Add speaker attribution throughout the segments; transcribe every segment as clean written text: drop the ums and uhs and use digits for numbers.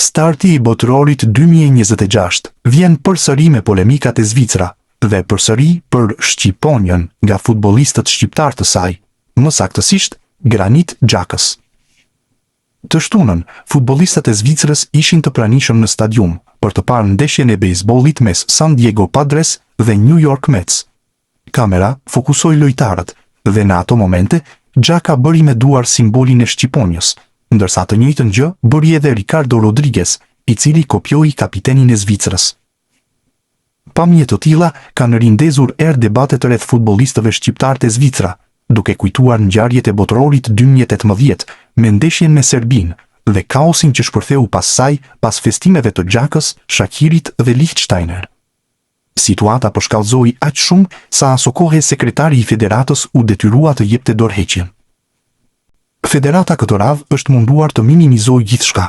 Speaker 1: Starti i botërorit 2026 vjen përsëri me polemikat e Zvicra dhe përsëri për Shqiponjën nga futbollistët shqiptar të saj, më saktësisht Granit Xhakës. Të shtunën, futbollistët e Zvicrës ishin të pranishëm në stadium për të parë ndeshjen e bejsbollit mes San Diego Padres dhe New York Mets. Kamera fokusoi lojtarët dhe në ato momente Xhaka bëri me duar simbolin e Shqiponjës, ndërsa të njëjtën gjë bëri edhe Ricardo Rodriguez, i cili kopjoi kapitenin e Zvicrës. Pamje të tilla kanë rindezur debatet rreth futbollistëve shqiptar të Zvicra, duke kujtuar ngjarjet e botërorit 2018 me ndeshjen me Serbinë dhe kaosin që shpërtheu pas saj pas festimeve të Xhakës, Shakirit dhe Liechtensteiner. Situata po shkallëzoi aq shumë sa aso kohe sekretari i federatës u detyrua të jepte dorëheqjen. Federata këtë radhë është munduar të minimizojë gjithçka.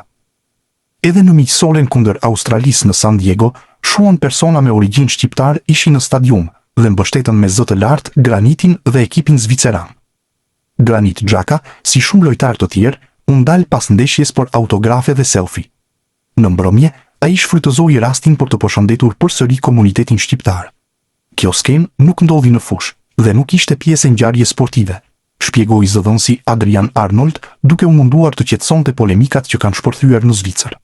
Speaker 1: Edhe në miqësoren kundër Australisë në San Diego, shumë persona me origjinë shqiptar ishin në stadium dhe mbështetën me zë të lartë Granitin dhe ekipin zviceran. Granit Xhaka, si shumë lojtar të tjerë, u ndal pas ndeshjes për autografe dhe selfie. Në mbrëmje, ai shfrytëzoi rastin për të përshëndetur përsëri komunitetin shqiptar. Kjo skenë nuk ndodhi në fushë dhe nuk ishte pjesë e ngjarjes sportive, shpjegoi zëdhënësi Adrian Arnold, duke u munduar të qetësonte polemikat që kanë shpërthyer në Zvicër.